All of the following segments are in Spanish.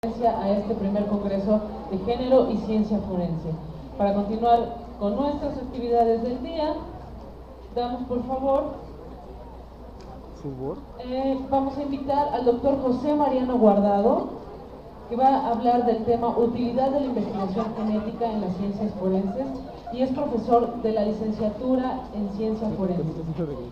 a este primer congreso de género y ciencia forense. Para continuar con nuestras actividades del día, damos por favor, vamos a invitar al doctor José Mariano Guardado, que va a hablar del tema utilidad de la investigación genética en las ciencias forenses y es profesor de la licenciatura en ciencia forense.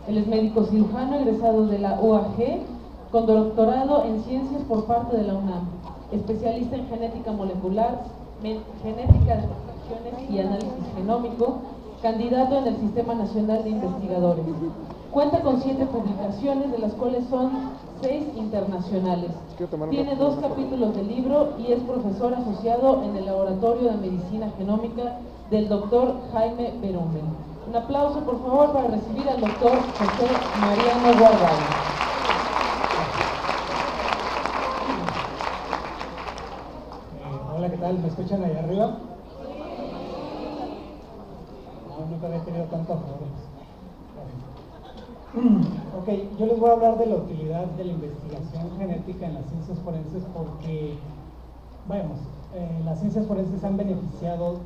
Él es médico cirujano egresado de la UAG con doctorado en ciencias por parte de la UNAM, especialista en genética molecular, genética de poblaciones y análisis genómico, candidato en el Sistema Nacional de Investigadores. Cuenta con 7 publicaciones, de las cuales son 6 internacionales. Tiene 2 capítulos del libro y es profesor asociado en el Laboratorio de Medicina Genómica del doctor Jaime Berumen. Un aplauso, por favor, para recibir al doctor José Mariano Guardado. Hola, ¿qué tal? ¿Me escuchan ahí arriba? No, nunca había tenido tantos favores. Ok, yo les voy a hablar de la utilidad de la investigación genética en las ciencias forenses porque, vamos, las ciencias forenses han beneficiado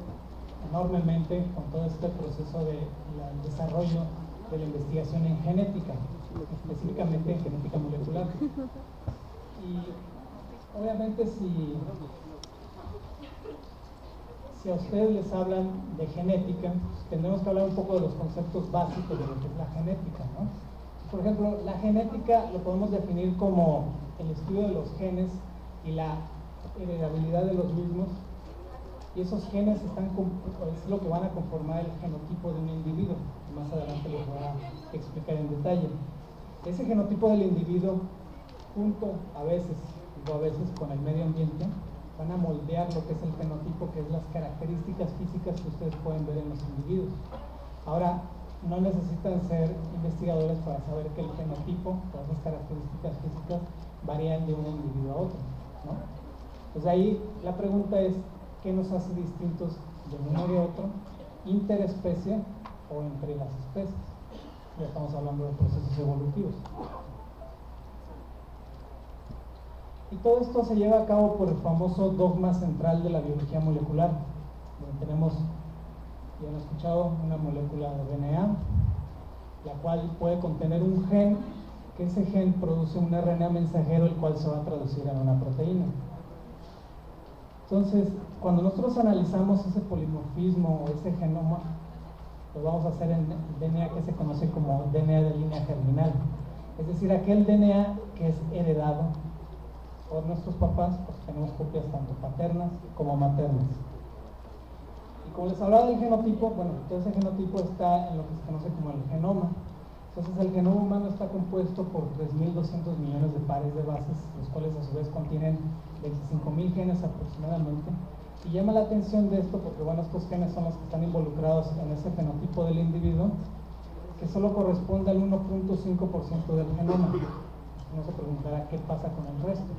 enormemente con todo este proceso de desarrollo de la investigación en genética, específicamente en genética molecular. Y obviamente si a ustedes les hablan de genética, pues tendremos que hablar un poco de los conceptos básicos de lo que es la genética, ¿no? Por ejemplo, la genética lo podemos definir como el estudio de los genes y la heredabilidad de los mismos, y esos genes es lo que van a conformar el genotipo de un individuo. Más adelante les voy a explicar en detalle. Ese genotipo del individuo, junto a veces con el medio ambiente, van a moldear lo que es el fenotipo, que es las características físicas que ustedes pueden ver en los individuos. Ahora, no necesitan ser investigadores para saber que el fenotipo, todas esas características físicas, varían de un individuo a otro, ¿no? Pues ahí la pregunta es, ¿qué nos hace distintos de uno de otro, interespecie o entre las especies? Ya estamos hablando de procesos evolutivos. Y todo esto se lleva a cabo por el famoso dogma central de la biología molecular, donde tenemos, ya han escuchado, una molécula de DNA, la cual puede contener un gen, que ese gen produce un RNA mensajero, el cual se va a traducir en una proteína. Entonces, cuando nosotros analizamos ese polimorfismo o ese genoma, lo vamos a hacer en DNA que se conoce como DNA de línea germinal, es decir, aquel DNA que es heredado por nuestros papás, pues tenemos copias tanto paternas como maternas. Y como les hablaba del genotipo, bueno, todo ese genotipo está en lo que se conoce como el genoma. Entonces el genoma humano está compuesto por 3.200 millones de pares de bases, los cuales a su vez contienen 25.000 genes aproximadamente. Y llama la atención de esto porque, bueno, estos genes son los que están involucrados en ese fenotipo del individuo, que solo corresponde al 1.5% del genoma. Uno se preguntará qué pasa con el resto.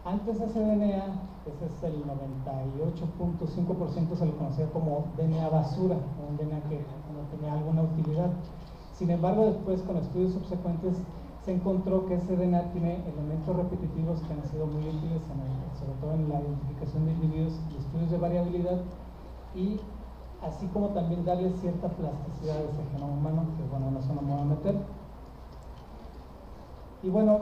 Antes ese DNA, ese es el 98.5%, se le conocía como DNA basura, un DNA que no tenía alguna utilidad. Sin embargo, después con estudios subsecuentes se encontró que ese DNA tiene elementos repetitivos que han sido muy útiles, sobre todo en la identificación de individuos y estudios de variabilidad, y así como también darle cierta plasticidad a ese genoma humano, que bueno, no se nos va a meter. Y bueno,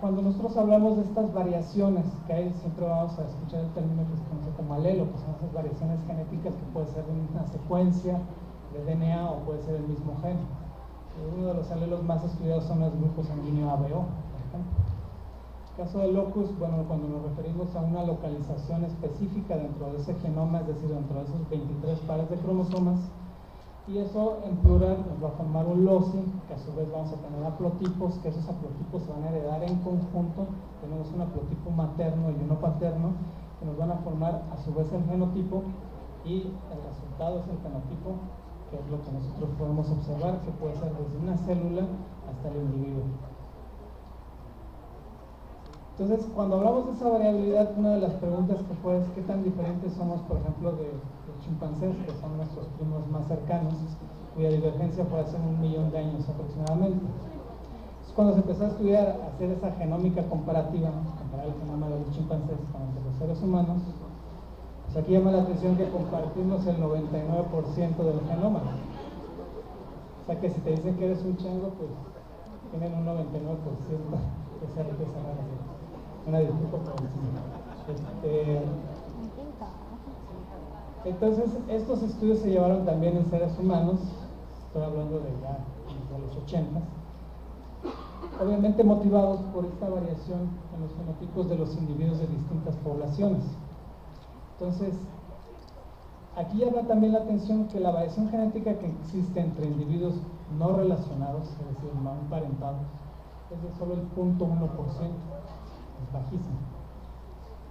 cuando nosotros hablamos de estas variaciones que hay, siempre vamos a escuchar el término que se conoce como alelo, que son esas variaciones genéticas que puede ser una secuencia de DNA o puede ser el mismo gen. Uno de los alelos más estudiados son los grupos sanguíneo ABO, por ejemplo. En el caso del locus, bueno, cuando nos referimos a una localización específica dentro de ese genoma, es decir, dentro de esos 23 pares de cromosomas, y eso en plural nos va a formar un loci, que a su vez vamos a tener haplotipos, que esos haplotipos se van a heredar en conjunto. Tenemos un haplotipo materno y uno paterno, que nos van a formar a su vez el genotipo, y el resultado es el fenotipo, que es lo que nosotros podemos observar, que puede ser desde una célula hasta el individuo. Entonces, cuando hablamos de esa variabilidad, una de las preguntas que fue es qué tan diferentes somos, por ejemplo, de los chimpancés, que son nuestros primos más cercanos, cuya divergencia fue hace 1 millón de años aproximadamente. Entonces, cuando se empezó a estudiar, a hacer esa genómica comparativa, comparar el genoma de los chimpancés seres humanos, pues aquí llama la atención que compartimos el 99% del genoma. O sea que si te dicen que eres un chango, pues tienen un 99% de esa riqueza. Una disculpa por el Entonces, estos estudios se llevaron también en seres humanos, estoy hablando de ya de los 80, obviamente motivados por esta variación en los fenotipos de los individuos de distintas poblaciones. Entonces, aquí llama también la atención que la variación genética que existe entre individuos no relacionados, es decir, no emparentados, es de solo el 0.1%, es bajísimo.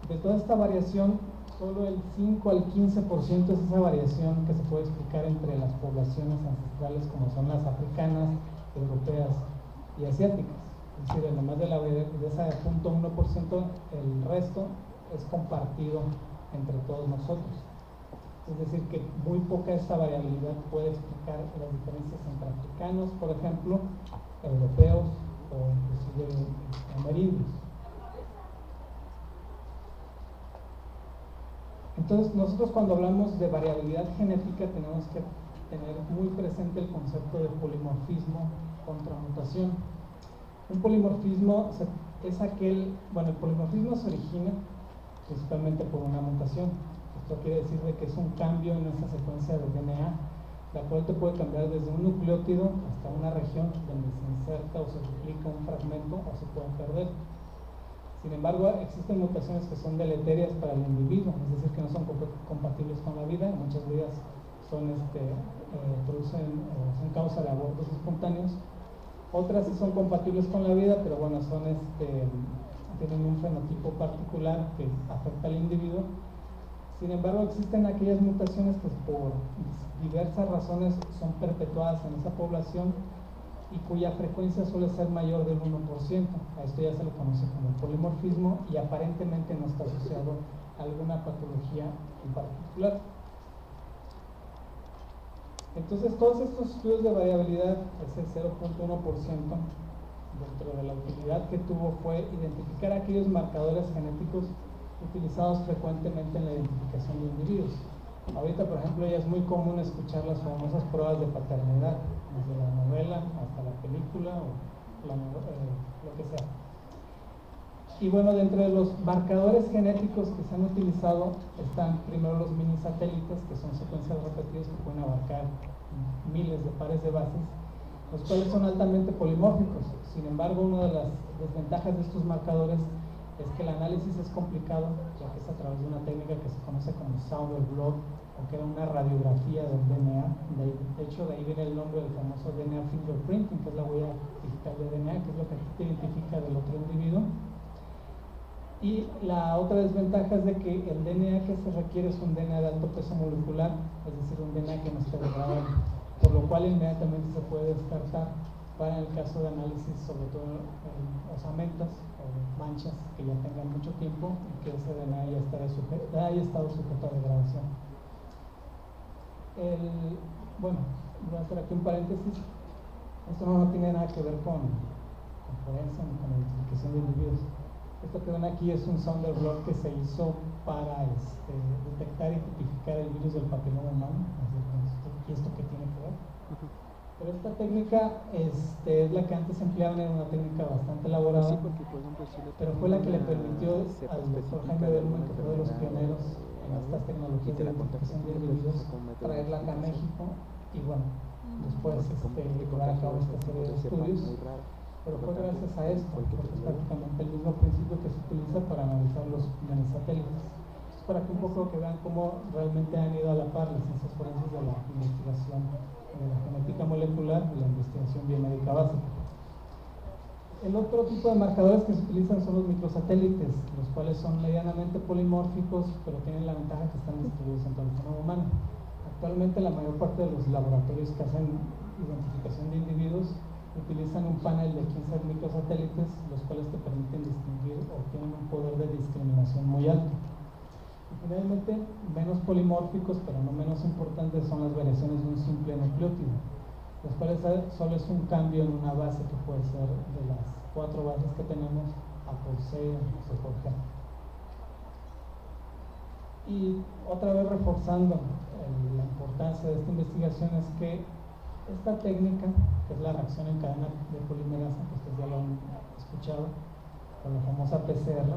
De toda esta variación, solo el 5 al 15% es esa variación que se puede explicar entre las poblaciones ancestrales como son las africanas, europeas y asiáticas. Es decir, además de ese 0.1%, el resto es compartido entre todos nosotros. Es decir, que muy poca de esta variabilidad puede explicar las diferencias entre africanos, por ejemplo, europeos o inclusive amerindios. Entonces, nosotros cuando hablamos de variabilidad genética tenemos que tener muy presente el concepto de polimorfismo contra mutación. Un polimorfismo es aquel, bueno, el polimorfismo se origina principalmente por una mutación. Esto quiere decir de que es un cambio en esa secuencia de DNA, la cual te puede cambiar desde un nucleótido hasta una región donde se inserta o se duplica un fragmento o se puede perder. Sin embargo, existen mutaciones que son deleterias para el individuo, es decir, que no son compatibles con la vida. Muchas vidas son, son causa de abortos espontáneos. Otras sí son compatibles con la vida, pero bueno, tienen un fenotipo particular que afecta al individuo. Sin embargo, existen aquellas mutaciones que por diversas razones son perpetuadas en esa población y cuya frecuencia suele ser mayor del 1%. A esto ya se le conoce como polimorfismo y aparentemente no está asociado a alguna patología en particular. Entonces, todos estos estudios de variabilidad, ese 0.1%, dentro de la utilidad que tuvo fue identificar aquellos marcadores genéticos utilizados frecuentemente en la identificación de individuos. Ahorita, por ejemplo, ya es muy común escuchar las famosas pruebas de paternidad, desde la novela hasta la película o lo que sea. Y bueno, dentro de los marcadores genéticos que se han utilizado están primero los mini satélites, que son secuencias repetidas que pueden abarcar miles de pares de bases, los cuales son altamente polimórficos. Sin embargo, una de las desventajas de estos marcadores es que el análisis es complicado, ya que es a través de una técnica que se conoce como Sauer blot, o que era una radiografía del DNA. De hecho, de ahí viene el nombre del famoso DNA fingerprinting, que es la huella digital de DNA, que es lo que te identifica del otro individuo. Y la otra desventaja es de que el DNA que se requiere es un DNA de alto peso molecular, es decir, un DNA que no está degradado, por lo cual inmediatamente se puede descartar para el caso de análisis, sobre todo en osamentas o manchas que ya tengan mucho tiempo y que ese DNA ya haya estado sujeto a degradación. Bueno, voy a hacer aquí un paréntesis. Esto no tiene nada que ver con forense ni con la identificación de individuos. Esto que ven aquí es un Sauer blot que se hizo para detectar y tipificar el virus del papiloma humano. ¿Y esto qué tiene que ver? Pero esta técnica es la que antes empleaban, era una técnica bastante elaborada, pero fue la que le permitió al doctor Jaime Bellman, que fue de los pioneros en estas tecnologías de identificación de individuos, traerla acá a México y bueno, después llevar a cabo esta serie de estudios. Pero fue gracias a esto, porque es prácticamente el mismo principio que se utiliza para analizar los minisatélites. Es para que un poco que vean cómo realmente han ido a la par las ciencias forenses de la investigación de la genética molecular y la investigación biomédica básica. El otro tipo de marcadores que se utilizan son los microsatélites, los cuales son medianamente polimórficos, pero tienen la ventaja que están distribuidos en todo el genoma humano. Actualmente la mayor parte de los laboratorios que hacen identificación de individuos utilizan un panel de 15 microsatélites, los cuales te permiten distinguir o tienen un poder de discriminación muy alto. Y finalmente, menos polimórficos, pero no menos importantes, son las variaciones de un simple nucleótido, los cuales solo es un cambio en una base que puede ser de las 4 bases que tenemos A por C o C por G. Y otra vez reforzando la importancia de esta investigación es que esta técnica, que es la reacción en cadena de polimerasa, que ustedes ya lo han escuchado, con la famosa PCR,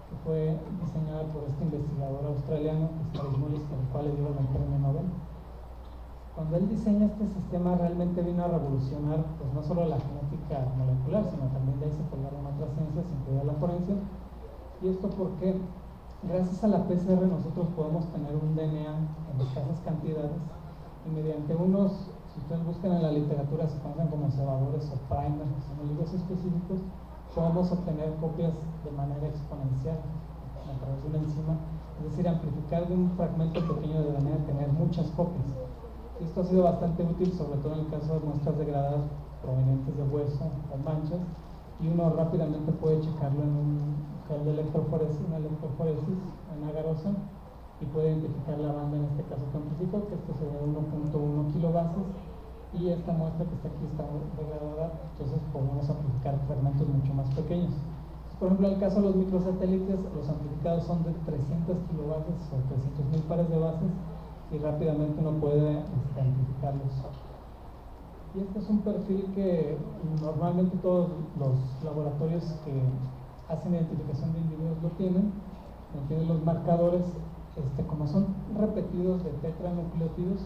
que fue diseñada por este investigador australiano, que es Paris Mullis, al cual le dieron el premio Nobel. Cuando él diseña este sistema, realmente vino a revolucionar pues no solo la genética molecular, sino también de ahí se colgaron otras ciencias, incluida la forense. Y esto porque gracias a la PCR nosotros podemos tener un DNA en escasas cantidades y mediante unos, si ustedes buscan en la literatura, se conocen como cebadores o primers, que son libros específicos, podemos obtener copias de manera exponencial a través de una enzima, es decir, amplificar de un fragmento pequeño de DNA, tener muchas copias. Esto ha sido bastante útil, sobre todo en el caso de muestras degradadas provenientes de hueso o manchas, y uno rápidamente puede checarlo en un gel de electroforesis, una electroforesis en agarosa, y puede identificar la banda, en este caso que amplificó, que esto sería 1.1 kilobases, y esta muestra que está aquí está degradada, entonces podemos amplificar fragmentos mucho más pequeños. Por ejemplo, en el caso de los microsatélites, los amplificados son de 300 kilobases o 300.000 pares de bases, y rápidamente uno puede amplificarlos. Y este es un perfil que normalmente todos los laboratorios que hacen identificación de individuos lo tienen los marcadores, como son repetidos de tetranucleótidos,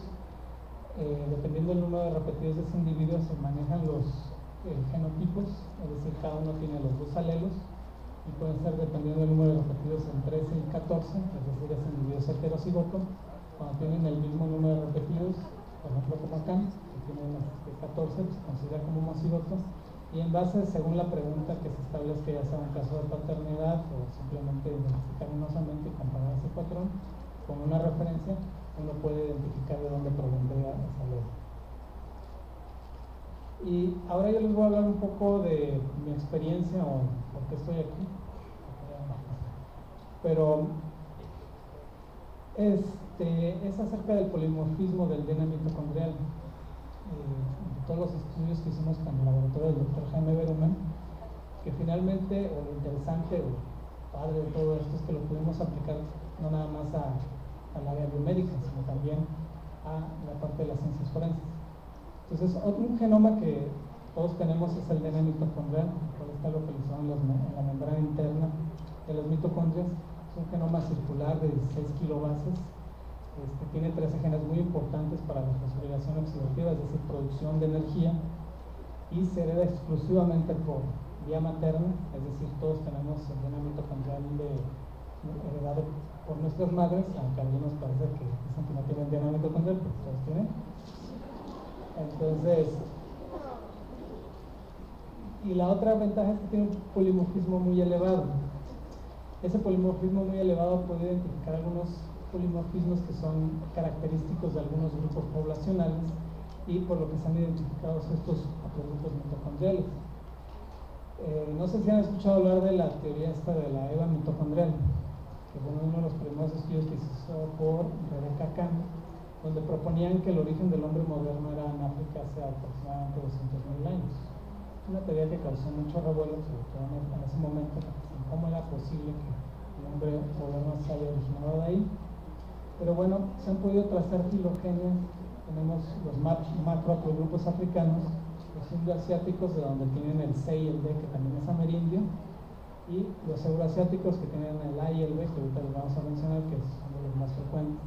dependiendo del número de repetidos de ese individuo se manejan los genotipos, es decir, cada uno tiene los dos alelos, y pueden ser dependiendo del número de repetidos en 13 y 14, es decir, ese individuo es heterocigoto. Cuando tienen el mismo número de repetidos, por ejemplo como acá, que tienen 14, pues se considera como homocigoto, y en base, según la pregunta que se establezca, ya sea un caso de paternidad o simplemente identificar minosamente y comparar ese patrón con una referencia, uno puede identificar de dónde provendría esa ley. Y ahora yo les voy a hablar un poco de mi experiencia o por qué estoy aquí. Pero es acerca del polimorfismo del DNA mitocondrial. Todos los estudios que hicimos con el laboratorio del Dr. Jaime Berumen, que finalmente, o lo interesante o padre de todo esto es que lo pudimos aplicar no nada más al área biomédica, sino también a la parte de las ciencias forenses. Entonces, un genoma que todos tenemos es el DNA mitocondrial, el cual está localizado en la membrana interna de las mitocondrias. Es un genoma circular de 16 kilobases. Tiene 13 genes muy importantes para la fosforilación oxidativa, es decir, producción de energía, y se hereda exclusivamente por vía materna, es decir, todos tenemos el DNA mitocondrial heredado por nuestras madres, aunque a algunos parece que dicen que no tienen DNA mitocondrial, pero todos tienen. Entonces, y la otra ventaja es que tiene un polimorfismo muy elevado. Ese polimorfismo muy elevado puede identificar algunos polimorfismos que son característicos de algunos grupos poblacionales, y por lo que se han identificado estos grupos mitocondriales. No sé si han escuchado hablar de la teoría esta de la EVA mitocondrial, que fue uno de los primeros estudios que se hizo por Rebecca Kahn, donde proponían que el origen del hombre moderno era en África hace aproximadamente 200.000 años. Una teoría que causó mucho revuelo, sobre todo en ese momento, cómo era posible que el hombre moderno se haya originado de ahí. Pero bueno, se han podido trazar filogenias. Tenemos los macroaprogrupos africanos, los indoasiáticos, de donde tienen el C y el D, que también es amerindio, y los euroasiáticos, que tienen el A y el B, que ahorita les vamos a mencionar, que son de los más frecuentes.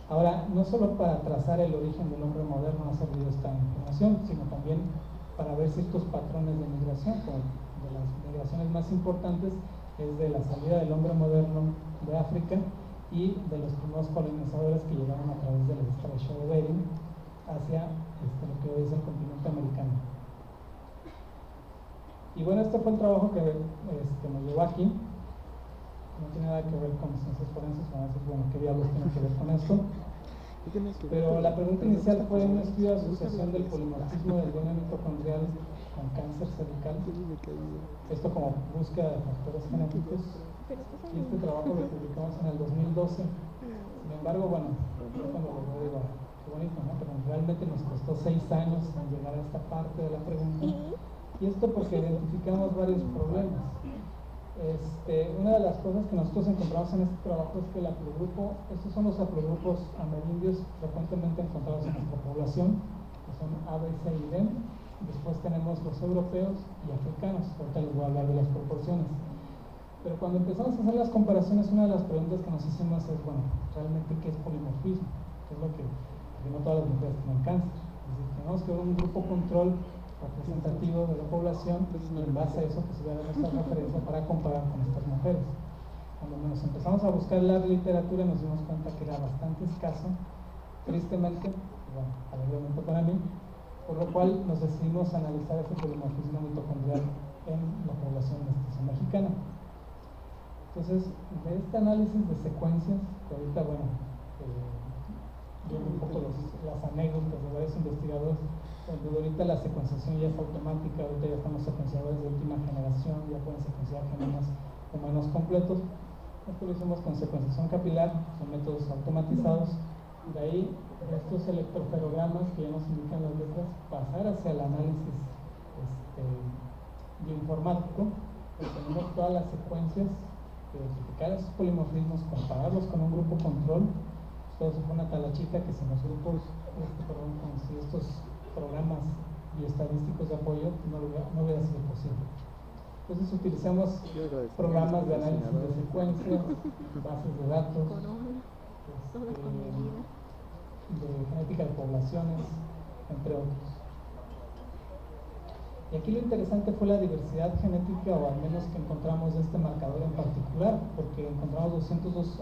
Ahora, no solo para trazar el origen del hombre moderno ha servido esta información, sino también para ver ciertos patrones de migración, como de las migraciones más importantes es de la salida del hombre moderno de África y de los primeros colonizadores que llegaron a través del estrecho de Bering hacia lo que hoy es el continente americano. Y bueno, este fue el trabajo que me llevó aquí. No tiene nada que ver con ciencias forenses, bueno, ¿qué diablos tiene que ver con esto? Pero la pregunta inicial fue un estudio de asociación del polimorfismo del DNA mitocondrial con cáncer cervical. Esto como búsqueda de factores genéticos. Y este trabajo lo publicamos en el 2012. Sin embargo, bueno, yo cuando lo veo digo, qué bonito, ¿no? Pero realmente nos costó 6 años en llegar a esta parte de la pregunta. Y esto porque identificamos varios problemas. Una de las cosas que nosotros encontramos en este trabajo es que el haplogrupo, estos son los haplogrupos amerindios frecuentemente encontrados en nuestra población, que son A, B, C y D. Después tenemos los europeos y africanos. Ahorita les voy a hablar de las proporciones. Pero cuando empezamos a hacer las comparaciones, una de las preguntas que nos hicimos es, bueno, ¿realmente qué es polimorfismo? ¿Qué es lo que, porque no todas las mujeres tienen cáncer? Es decir, tenemos que ver un grupo control representativo de la población y en base a eso pues se va a dar nuestra referencia para comparar con estas mujeres. Cuando nos empezamos a buscar la literatura nos dimos cuenta que era bastante escaso, tristemente, bueno, alegremente para mí, por lo cual nos decidimos analizar ese polimorfismo mitocondrial en la población mestiza mexicana. Entonces, de este análisis de secuencias, que ahorita, bueno, viendo un poco las anécdotas de varios investigadores, ahorita la secuenciación ya es automática, ahorita ya están los secuenciadores de última generación, ya pueden secuenciar genomas humanos completos. Esto lo hicimos con secuenciación capilar, son métodos automatizados. De ahí, estos electroferogramas que ya nos indican las letras, pasar hacia el análisis bioinformático, tenemos todas las secuencias, identificar esos polimorfismos, compararlos con un grupo control. Esto fue una talachita que sin los grupos, si estos programas bioestadísticos de apoyo no hubiera sido posible. Entonces utilizamos programas de análisis de secuencias, bases de datos, de genética de poblaciones, entre otros. Y aquí lo interesante fue la diversidad genética, o al menos que encontramos de este marcador en particular, porque encontramos 202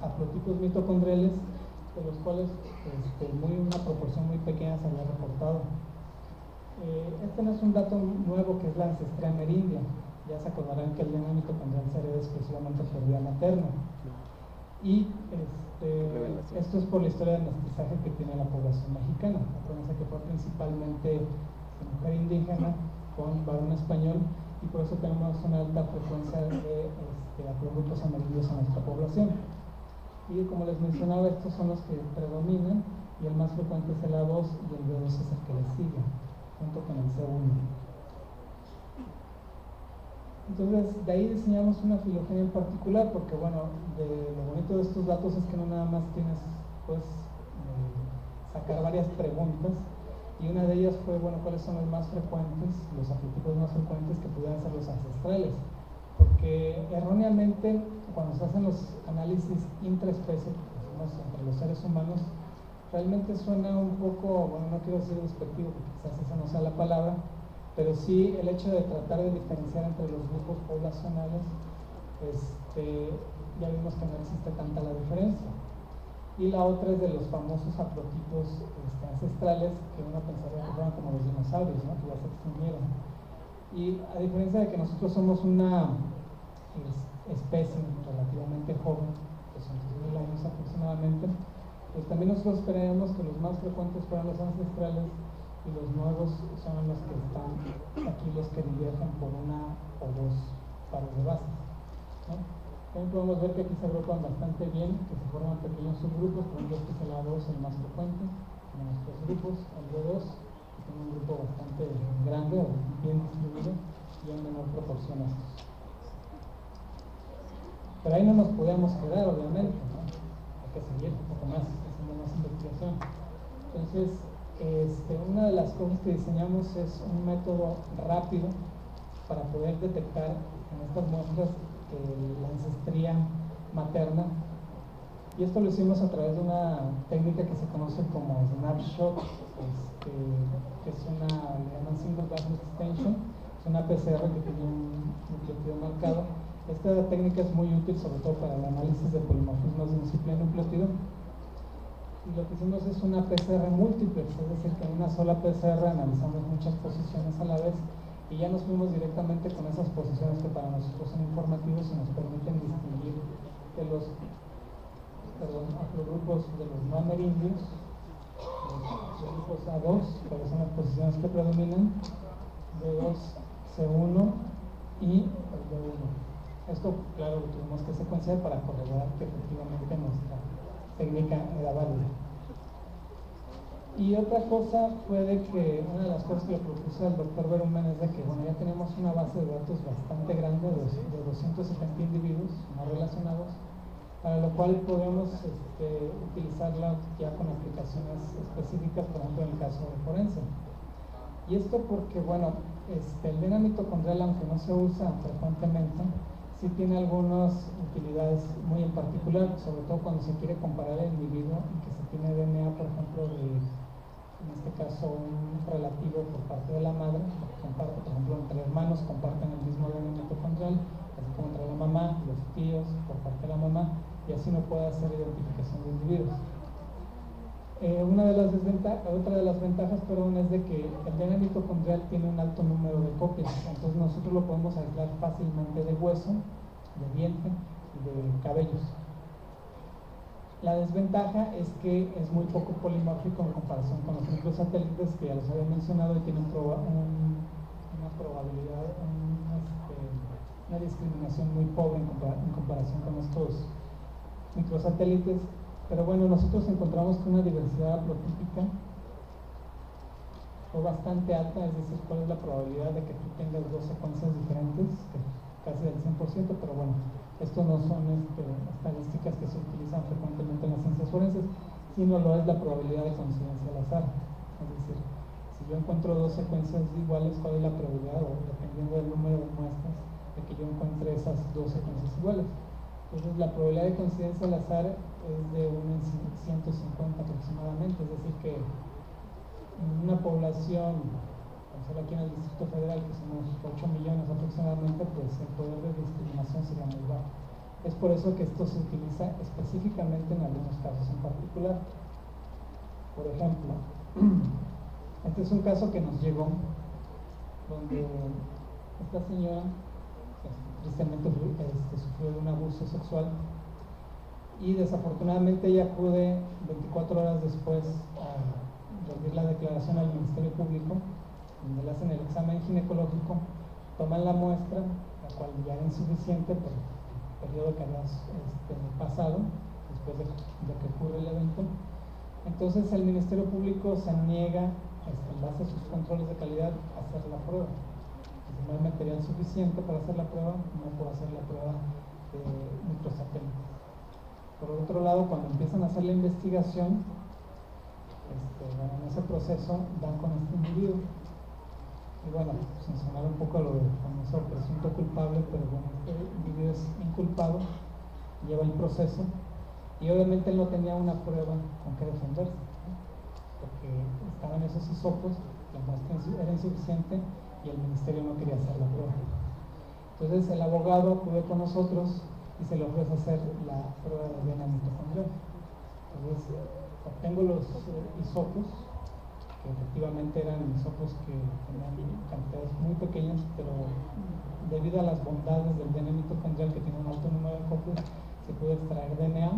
haplotipos mitocondriales, de los cuales una proporción muy pequeña se había reportado. Este no es un dato nuevo, que es la ancestría amerindia. Ya se acordarán que el DNA mitocondrial se hereda exclusivamente por vía materna. Y esto es por la historia de mestizaje que tiene la población mexicana. Acuérdense que fue principalmente mujer indígena con varón español, y por eso tenemos una alta frecuencia de haplogrupos amerindios en nuestra población. Y como les mencionaba, estos son los que predominan, y el más frecuente es el A2 y el B2 es el que le sigue, junto con el C1. Entonces, de ahí diseñamos una filogenia en particular, porque bueno, lo bonito de estos datos es que no nada más tienes, pues, sacar varias preguntas, y una de ellas fue, bueno, ¿cuáles son los más frecuentes, los haplotipos más frecuentes que pudieran ser los ancestrales? Porque erróneamente, cuando se hacen los análisis intraespecie, entre los seres humanos, realmente suena un poco, bueno, no quiero decir despectivo, porque quizás esa no sea la palabra, pero sí el hecho de tratar de diferenciar entre los grupos poblacionales, ya vimos que no existe tanta la diferencia. Y la otra es de los famosos haplotipos ancestrales, que uno pensaría que fueron como los dinosaurios, ¿no? Que ya se extinguieron. Y a diferencia de que nosotros somos una especie relativamente joven, 200.000 años aproximadamente, pues también nosotros esperaríamos que los más frecuentes fueran los ancestrales, y los nuevos son los que están aquí, los que divergen por una o dos pares de bases, ¿no? También podemos ver que aquí se agrupan bastante bien, que se forman pequeños subgrupos. Por ejemplo, este es el A2, el más frecuente. Tenemos tres grupos, el B2, que tiene un grupo bastante grande o bien distribuido, y en menor proporción a estos. Pero ahí no nos podíamos quedar, obviamente, ¿no? Hay que seguir un poco más, haciendo más investigación. Entonces, una de las cosas que diseñamos es un método rápido para poder detectar en estas muestras la ancestría materna, y esto lo hicimos a través de una técnica que se conoce como snapshot, que es le llaman single base extension, es una PCR que tiene un nucleótido marcado. Esta técnica es muy útil sobre todo para el análisis de polimorfismos de un simple nucleótido, y lo que hicimos es una PCR múltiple, es decir, que en una sola PCR analizamos muchas posiciones a la vez, y ya nos fuimos directamente con esas posiciones que para nosotros son informativos y nos permiten distinguir de los haplogrupos de los no amerindios, los grupos A2, que son las posiciones que predominan, B2, C1 y el B1. Esto, claro, lo tuvimos que secuenciar para corroborar que efectivamente nuestra técnica era válida. Y otra cosa fue de que una de las cosas que le propuso al doctor Berumen es de que, bueno, ya tenemos una base de datos bastante grande de 270 individuos no relacionados, para lo cual podemos utilizarla ya con aplicaciones específicas, por ejemplo en el caso de forense. Y esto porque, bueno, el DNA mitocondrial, aunque no se usa frecuentemente, sí tiene algunas utilidades muy en particular, sobre todo cuando se quiere comparar el individuo y que se tiene DNA, por ejemplo, en este caso un relativo por parte de la madre, comparte, por ejemplo, entre hermanos comparten el mismo DNA mitocondrial, así como entre la mamá, los tíos por parte de la mamá, y así no puede hacer identificación de individuos. Otra de las ventajas, perdón, es de que el DNA mitocondrial tiene un alto número de copias, entonces nosotros lo podemos aislar fácilmente de hueso, de diente y de cabellos. La desventaja es que es muy poco polimórfico en comparación con los núcleos satélites, que ya los había mencionado, y tiene una probabilidad, una discriminación muy pobre en comparación con estos microsatélites. Pero bueno, nosotros encontramos que una diversidad haplotípica fue bastante alta, es decir, cuál es la probabilidad de que tú tengas dos secuencias diferentes, que casi del 100%, pero bueno, esto no son estadísticas que se utilizan frecuentemente en las ciencias forenses, sino lo es la probabilidad de coincidencia al azar. Es decir, si yo encuentro dos secuencias iguales, ¿cuál es la probabilidad, o dependiendo del número de muestras, de que yo encuentre esas dos secuencias iguales? Entonces la probabilidad de coincidencia al azar es de 1 en 150 aproximadamente, es decir que en una población, por aquí en el Distrito Federal, que somos 8 millones aproximadamente, pues el poder de discriminación sería muy bajo. Es por eso que esto se utiliza específicamente en algunos casos en particular. Por ejemplo, este es un caso que nos llegó, donde esta señora tristemente sufrió de un abuso sexual y desafortunadamente ella acude 24 horas después a rendir la declaración al Ministerio Público, donde le hacen el examen ginecológico, toman la muestra, la cual ya era insuficiente por el periodo que había pasado después de que ocurre el evento. Entonces el Ministerio Público se niega, en base a sus controles de calidad, a hacer la prueba. Si no hay material suficiente para hacer la prueba, no puedo hacer la prueba de microsatélites. Por otro lado, cuando empiezan a hacer la investigación, en ese proceso dan con este individuo. Y bueno, sin sonar un poco lo del famoso presunto culpable, pero bueno, este individuo es inculpado, lleva el proceso, y obviamente él no tenía una prueba con que defenderse, ¿no? Porque estaban esos hisopos, la muestra era insuficiente y el ministerio no quería hacer la prueba. Entonces el abogado acude con nosotros y se le ofrece hacer la prueba de DNA mitocondrial. Entonces obtengo los hisopos, que efectivamente eran hisopos que tenían cantidades muy pequeñas, pero debido a las bondades del DNA mitocondrial, que tiene un alto número de copias, se puede extraer DNA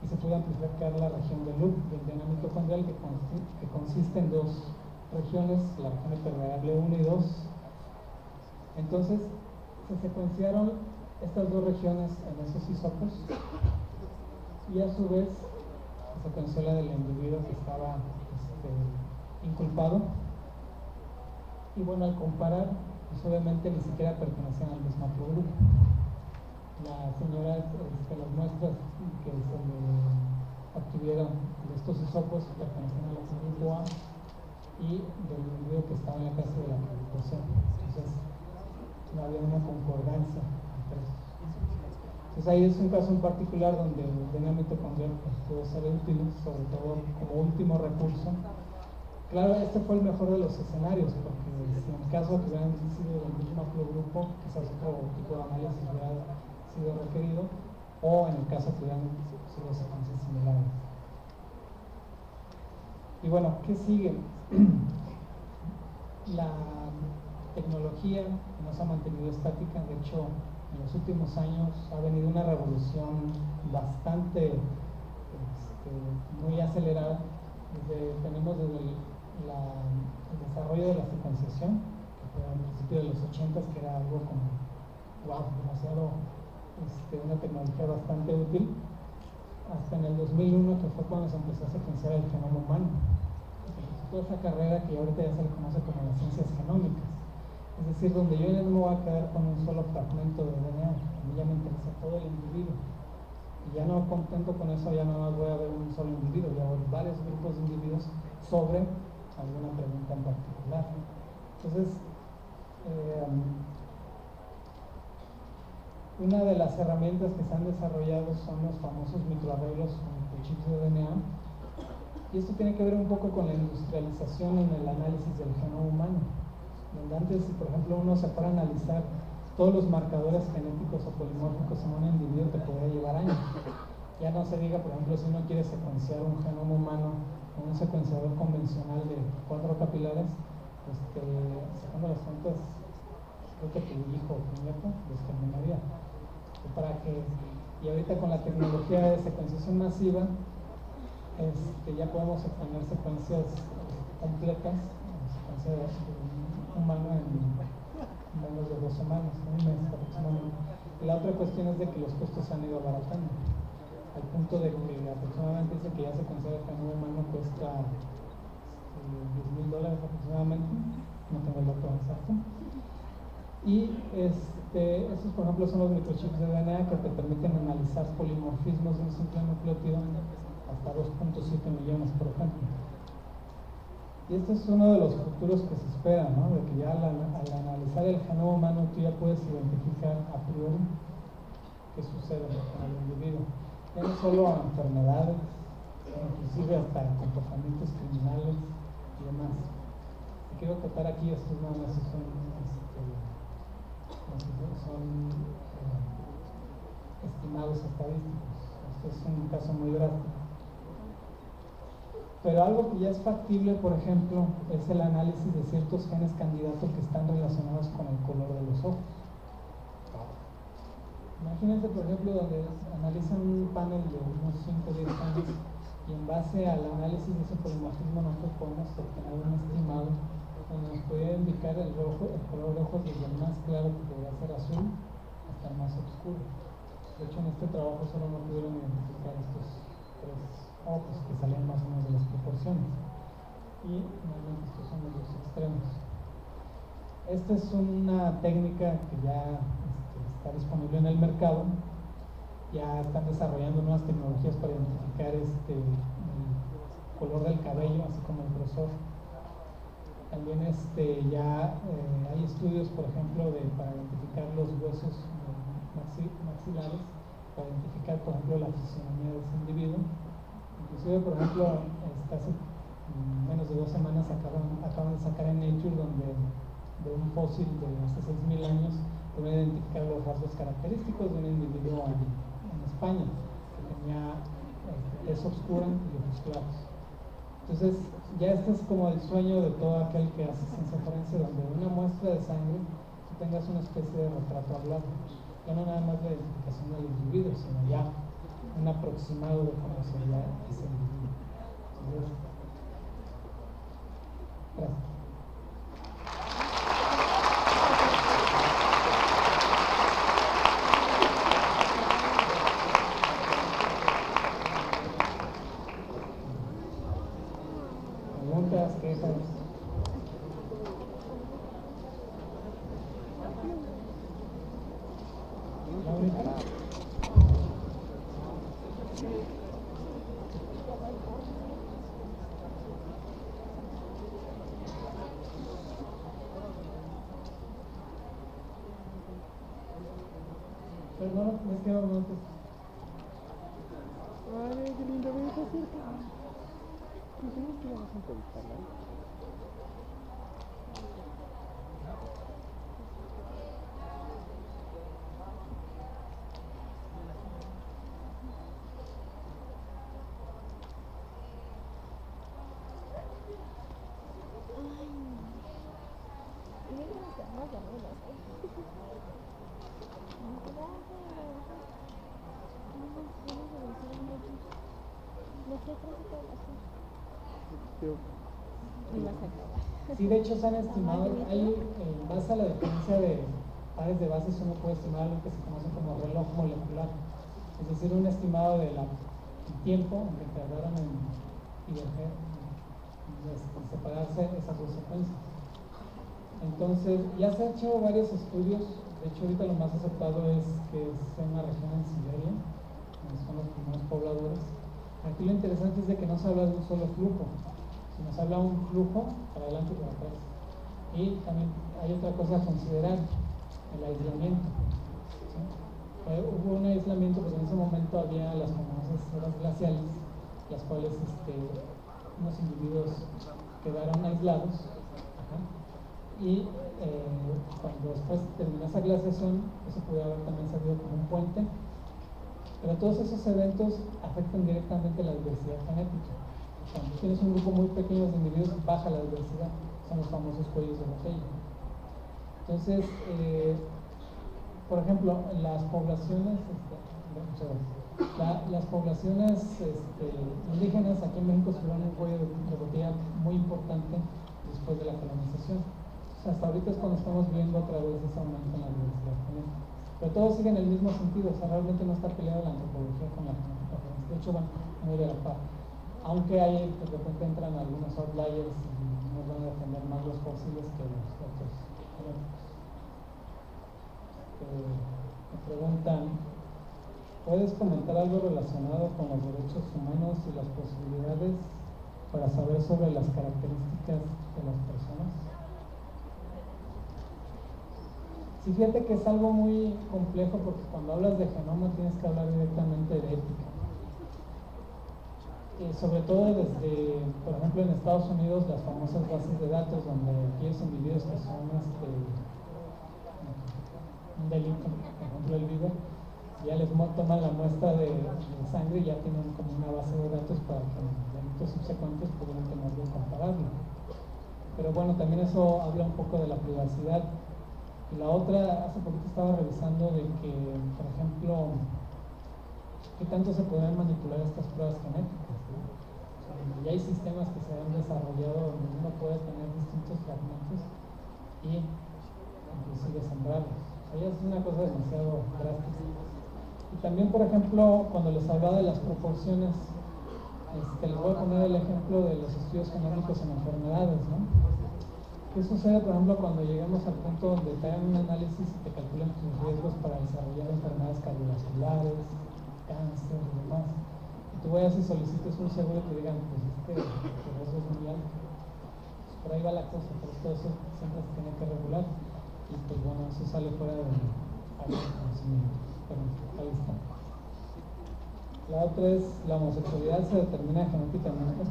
y se puede amplificar la región de loop del DNA mitocondrial, que consiste en dos regiones, la región hipervariable 1 y 2. Entonces se secuenciaron estas dos regiones en esos hisopos y a su vez se secuenció la del individuo que estaba inculpado, y bueno, al comparar, pues obviamente ni siquiera pertenecían al mismo grupo. La señora, las muestras que se le obtuvieron de estos hisopos pertenecían al grupo A y del individuo que estaba en la casa de la acreditación. Entonces no había una concordancia entre estos. Entonces ahí es un caso en particular donde el DNA mitocondrial pudo ser útil, sobre todo como último recurso. Claro, este fue el mejor de los escenarios, porque si en caso que hubieran sido del mismo haplogrupo, quizás otro tipo de análisis hubiera sido requerido, o en el caso que hubieran sido secuencias similares. Y bueno, ¿qué sigue? La tecnología no se ha mantenido estática. De hecho, en los últimos años ha venido una revolución bastante muy acelerada. Tenemos desde el desarrollo de la secuenciación, que fue al principio de los 80s, que era algo como wow, demasiado, una tecnología bastante útil, hasta en el 2001, que fue cuando se empezó a secuenciar el genoma humano. toda esa carrera que ahorita ya se le conoce como las ciencias genómicas. Es decir, donde yo ya no me voy a quedar con un solo fragmento de DNA, a mí ya me interesa todo el individuo. Y ya no contento con eso, ya no más voy a ver un solo individuo, ya voy a ver varios grupos de individuos sobre alguna pregunta en particular. Entonces, una de las herramientas que se han desarrollado son los famosos microarreglos o microchips de DNA. Y esto tiene que ver un poco con la industrialización en el análisis del genoma humano. Donde antes, si por ejemplo uno se fuera a analizar todos los marcadores genéticos o polimórficos en un individuo, te podría llevar años. Ya no se diga, por ejemplo, si uno quiere secuenciar un genoma humano con un secuenciador convencional de 4 capilares, sacando las cuentas, creo que tu hijo o tu nieto los terminaría. Y ahorita con la tecnología de secuenciación masiva, ya podemos obtener secuencias completas, secuencia humano en menos de 2 semanas, un mes aproximadamente. Y la otra cuestión es de que los costos se han ido abaratando, al punto de que aproximadamente dice que ya secuenciar el genoma humano cuesta $10,000 aproximadamente, no tengo el dato exacto. Y estos, por ejemplo, son los microchips de DNA que te permiten analizar polimorfismos de un simple nucleótido hasta 2.7 millones, por ejemplo. Y este es uno de los futuros que se espera, ¿no? De que ya al analizar el genoma humano tú ya puedes identificar a priori qué sucede con el individuo. Ya no solo enfermedades, inclusive hasta comportamientos criminales y demás. Y quiero tratar aquí, estos nada más son estimados estadísticos. Esto es un caso muy drástico. Pero algo que ya es factible, por ejemplo, es el análisis de ciertos genes candidatos que están relacionados con el color de los ojos. Imagínense, por ejemplo, donde analizan un panel de unos 5 o 10 años y en base al análisis de ese polimorfismo nosotros podemos obtener un estimado donde nos puede indicar el color de ojos desde el más claro, que podría ser azul, hasta el más oscuro. De hecho, en este trabajo solo no pudieron identificar estos 3 ojos que salían más o menos de las proporciones. Y normalmente estos son los extremos. Esta es una técnica que ya está disponible en el mercado. Ya están desarrollando nuevas tecnologías para identificar el color del cabello, así como el grosor. También ya hay estudios, por ejemplo, para identificar los huesos maxilares, para identificar, por ejemplo, la fisionomía de ese individuo. Inclusive, por ejemplo, hace menos de 2 semanas acaban de sacar en Nature, donde de un fósil de hace 6,000 años pueden identificar los rasgos característicos de un individuo en España, que tenía tez oscura y ojos claros. Entonces, ya este es como el sueño de todo aquel que hace ciencia forense, donde de una muestra de sangre tú tengas una especie de retrato hablado. Ya no nada más la identificación del individuo, sino ya un aproximado de cómo sería ese individuo. Entonces, gracias. Preguntas, quejas. Pero no, es que no te... Ay, qué lindo, ven acá cerca. Dijimos que íbamos a entrevistarla. Sí, de hecho se han estimado, en base a la diferencia de pares de bases, uno puede estimar lo que se conoce como reloj molecular, es decir, un estimado del tiempo en que tardaron en diverger, en separarse esas dos secuencias. Entonces, ya se han hecho varios estudios. De hecho, ahorita lo más aceptado es que es en una región en Siberia, donde son los primeros pobladores. Aquí lo interesante es de que no se habla de un solo flujo, sino se habla de un flujo para adelante y para atrás. Y también hay otra cosa a considerar, el aislamiento. ¿Sí? Hubo un aislamiento, pues en ese momento había las famosas eras glaciales, las cuales unos individuos quedaron aislados. Y cuando después terminó esa glaciación, eso puede haber también servido como un puente, pero todos esos eventos afectan directamente la diversidad genética. Cuando tienes un grupo muy pequeño de individuos, baja la diversidad, son los famosos cuellos de botella. Entonces, por ejemplo, las poblaciones, las poblaciones indígenas aquí en México tuvieron un cuello de botella muy importante después de la colonización. Hasta ahorita es cuando estamos viendo otra vez ese aumento en la diversidad genética. Pero todo sigue en el mismo sentido, o sea, realmente no está peleada la antropología con la genética. De hecho, van muy de la par. Aunque hay, de repente entran algunos outliers y nos van a defender más los fósiles que los otros genéticos. Me preguntan, ¿puedes comentar algo relacionado con los derechos humanos y las posibilidades para saber sobre las características de las personas? Sí, fíjate que es algo muy complejo porque cuando hablas de genoma tienes que hablar directamente de ética. Sobre todo desde, por ejemplo, en Estados Unidos, las famosas bases de datos donde aquellos individuos que son un delito, por ejemplo el vivo, ya les toman la muestra de sangre y ya tienen como una base de datos para que en delitos subsecuentes pudieran tenerlo comparable. Pero bueno, también eso habla un poco de la privacidad. Y la otra, hace poquito estaba revisando de que, por ejemplo, qué tanto se pueden manipular estas pruebas genéticas, ¿no? O sea, ya hay sistemas que se han desarrollado donde uno puede tener distintos fragmentos y inclusive sembrarlos. O sea, ya es una cosa demasiado drástica. Y también, por ejemplo, cuando les hablaba de las proporciones, les voy a poner el ejemplo de los estudios genómicos en enfermedades, ¿no? ¿Qué sucede, por ejemplo, cuando lleguemos al punto donde te hagan un análisis y te calculen tus riesgos para desarrollar enfermedades cardiovasculares, cáncer y demás? Y tú vayas y solicites un seguro y te digan, pues el riesgo es muy alto. Pues por ahí va la cosa, pero todo eso siempre se tiene que regular. Y pues bueno, eso sale fuera de conocimiento. Pero ahí está. La otra es, la homosexualidad se determina genéticamente.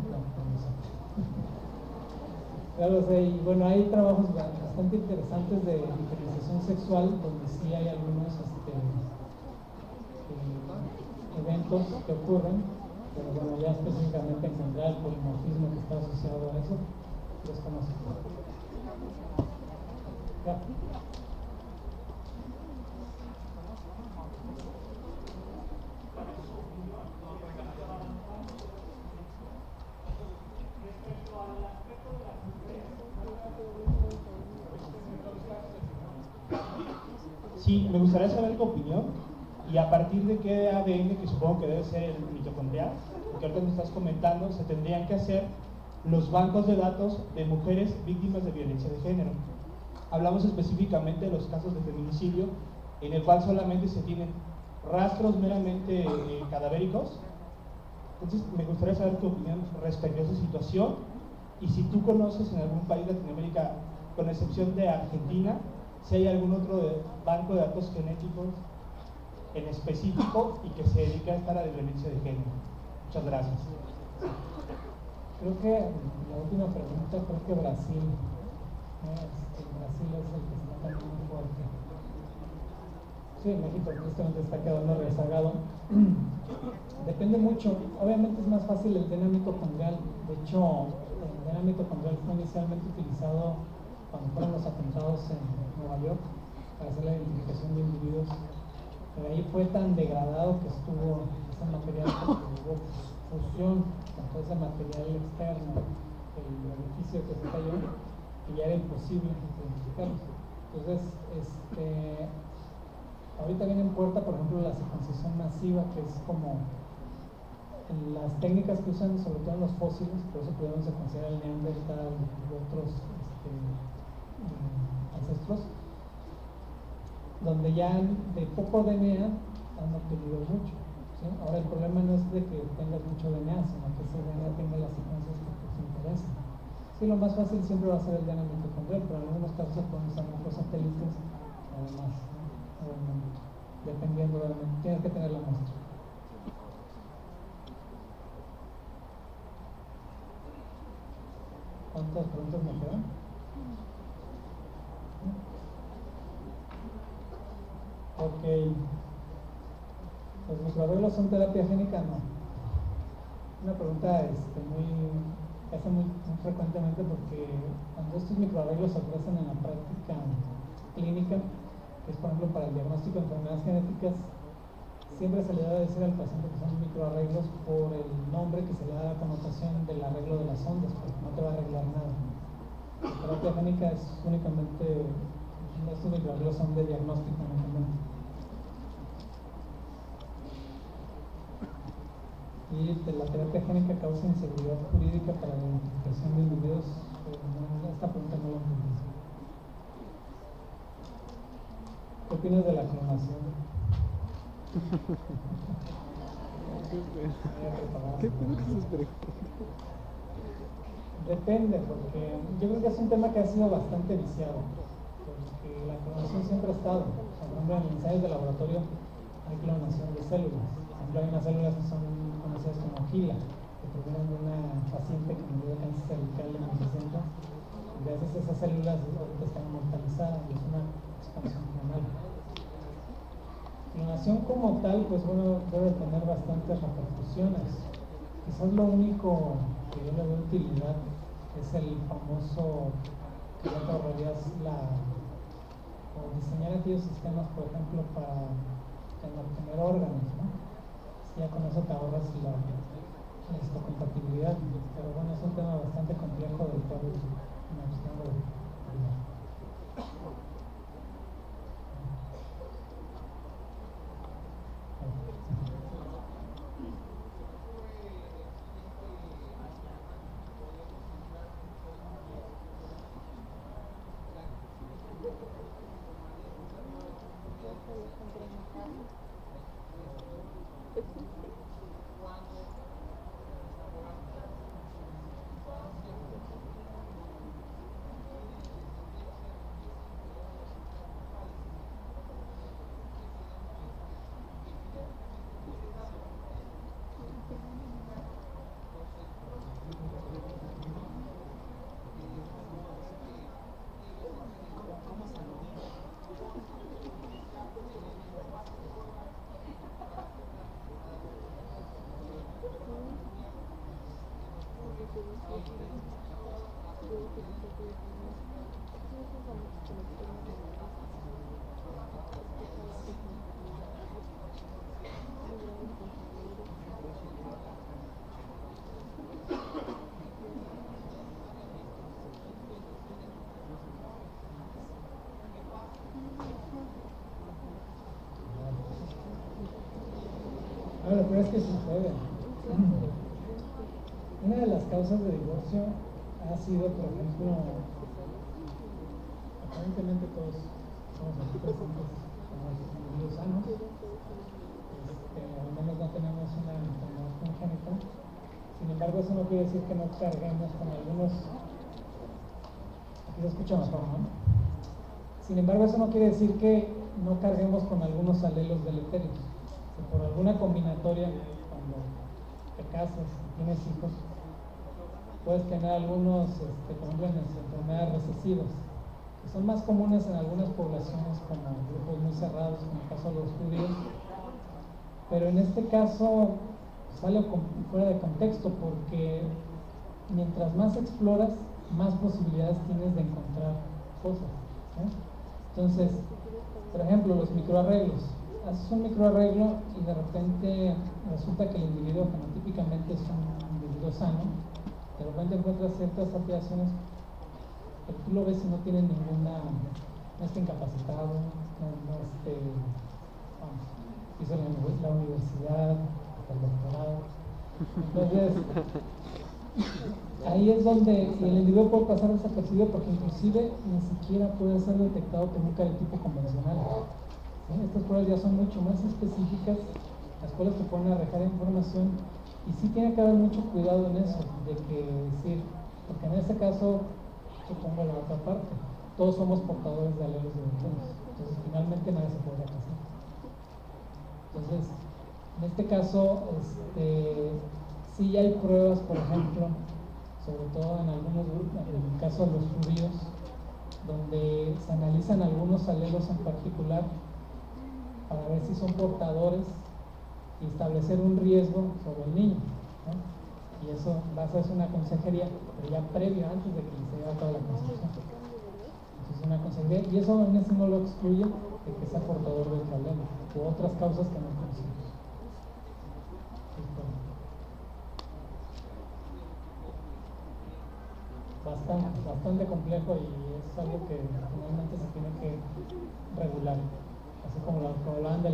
Claro, o sea, y bueno, hay trabajos bastante interesantes de diferenciación sexual donde sí hay algunos eventos que ocurren, pero bueno, ya específicamente encontrar el polimorfismo que está asociado a eso, desconozco. Ya. Sí, me gustaría saber tu opinión y a partir de qué ADN, que supongo que debe ser el mitocondrial, porque ahorita me estás comentando, se tendrían que hacer los bancos de datos de mujeres víctimas de violencia de género. Hablamos específicamente de los casos de feminicidio, en el cual solamente se tienen rastros meramente cadavéricos. Entonces, me gustaría saber tu opinión respecto a esa situación y si tú conoces en algún país de Latinoamérica, con excepción de Argentina, si hay algún otro banco de datos genéticos en específico y que se dedique a esta área de violencia de género. Muchas gracias. Creo que la última pregunta, creo que Brasil. Brasil es el que está también muy fuerte. Sí, México justamente está quedando rezagado. Depende mucho. Obviamente es más fácil el DNA mitocondrial. De hecho, el DNA mitocondrial fue inicialmente utilizado cuando fueron los atentados en Nueva York para hacer la identificación de individuos. Pero ahí fue tan degradado que estuvo ese material porque hubo fusión con todo ese material externo, el edificio que se cayó, que ya era imposible identificarlos. Entonces, ahorita viene en puerta, por ejemplo, la secuenciación masiva, que es como las técnicas que usan, sobre todo en los fósiles, por eso podemos secuenciar el Neandertal y otros ancestros, donde ya de poco DNA han obtenido mucho, ¿sí? Ahora el problema no es de que tengas mucho DNA, sino que ese DNA tenga las secuencias que te interesan. Sí, lo más fácil siempre va a ser el DNA mitocondrial, pero en algunos casos se pueden usar otros satélites, además, ¿no? Dependiendo, tienes que tener la muestra. ¿Cuántas preguntas me quedan? Ok. ¿Los microarreglos son terapia génica? No. Una pregunta que hacen muy frecuentemente, porque cuando estos microarreglos se ofrecen en la práctica clínica, que es por ejemplo para el diagnóstico de enfermedades genéticas, siempre se le debe decir al paciente que son microarreglos por el nombre que se le da la connotación del arreglo de las ondas, porque no te va a arreglar nada. La terapia génica es únicamente, estos microarreglos son de diagnóstico únicamente. Y la terapia génica causa inseguridad jurídica para la identificación de individuos. Esta pregunta no la entendí. ¿Qué opinas de la clonación? ¿Qué pedo que se pregunta? Depende, porque yo creo que es un tema que ha sido bastante viciado, porque la clonación siempre ha estado. Por ejemplo, en ensayos de laboratorio hay clonación de células. Por ejemplo, hay unas células que son conocidas como GILA, que provienen de una paciente que murió de cáncer cervical en los 60, y gracias a esas células ahorita están inmortalizadas y es una expansión clonal. Clonación como tal, pues bueno, debe tener bastantes repercusiones. Quizás lo único que yo le veo utilidad es el famoso que ya te ahorrarías o diseñar aquellos sistemas, por ejemplo, para obtener órganos, ¿no? Ya con eso te ahorras la histocompatibilidad, pero bueno, es un tema bastante complejo del cual me abstengo de hablar. Ahora, pero es que sucede. Una de las causas de divorcio ha sido, por ejemplo, aparentemente todos somos aquí presentes como individuos sanos, al menos no tenemos una enfermedad congénita. Sin embargo, eso no quiere decir que no carguemos con algunos. Aquí se escucha mejor, ¿no? Sin embargo, eso no quiere decir que no carguemos con algunos alelos deleterios. Si por alguna combinatoria, cuando te casas y tienes hijos, puedes tener algunos, por ejemplo, enfermedades recesivas, que son más comunes en algunas poblaciones como grupos muy cerrados, como el caso de los judíos, pero en este caso sale fuera de contexto, porque mientras más exploras, más posibilidades tienes de encontrar cosas, ¿sí? Entonces, por ejemplo, los microarreglos. Haces un microarreglo y de repente resulta que el individuo fenotípicamente es un individuo sano, de repente encuentras ciertas alteraciones, pero tú lo ves y no tiene ninguna, no está incapacitado, hizo la universidad, el doctorado, Entonces, ahí es donde el individuo puede pasar desapercibido porque inclusive ni siquiera puede ser detectado con un cariotipo convencional. ¿Sí? Estas pruebas ya son mucho más específicas, las cuales te pueden arrojar información y sí tiene que haber mucho cuidado en eso, de que decir, porque en este caso, supongo la otra parte, todos somos portadores de alelos de neutrones, entonces finalmente nadie se podría casar. Entonces, en este caso, sí hay pruebas, por ejemplo, sobre todo en algunos grupos, en el caso de los judíos, donde se analizan algunos alelos en particular para ver si son portadores y establecer un riesgo sobre el niño, ¿no? Y eso va a hacerse una consejería, pero ya previo, antes de que se lleve a cabo la concepción. Entonces una consejería, y eso en ese no lo excluye de que sea portador del alelo u otras causas que no conocemos. Bastante complejo y es algo que finalmente se tiene que regular, así como hablaban de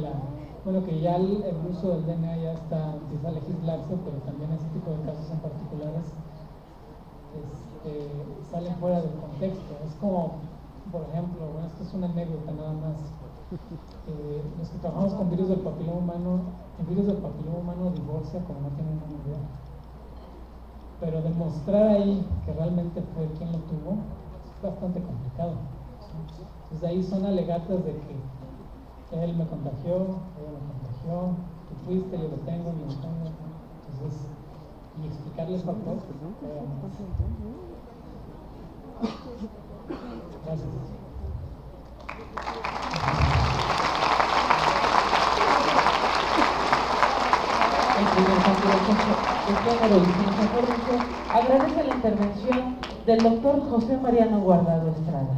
bueno, que ya el uso del DNA ya empieza a legislarse, pero también ese tipo de casos en particulares salen fuera del contexto. Es como, por ejemplo, bueno, esto es una anécdota nada más, los que trabajamos con virus del papiloma humano, el virus del papiloma humano divorcia como no tienen una idea. Pero demostrar ahí que realmente fue quien lo tuvo es bastante complicado. Entonces ahí son alegatas de que él me contagió, ella me contagió, tú fuiste, yo lo tengo, yo lo tengo. Entonces, y explicarles por qué. Gracias. El primer candidato de género, licencia forense, agradece la intervención del doctor José Mariano Guardado Estrada,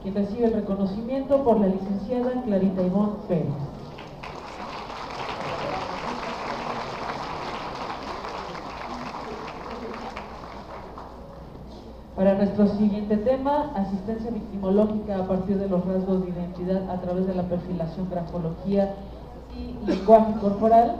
quien recibe el reconocimiento por la licenciada Clarita Ivonne Pérez. Para nuestro siguiente tema, asistencia victimológica a partir de los rasgos de identidad a través de la perfilación, grafología y lenguaje corporal,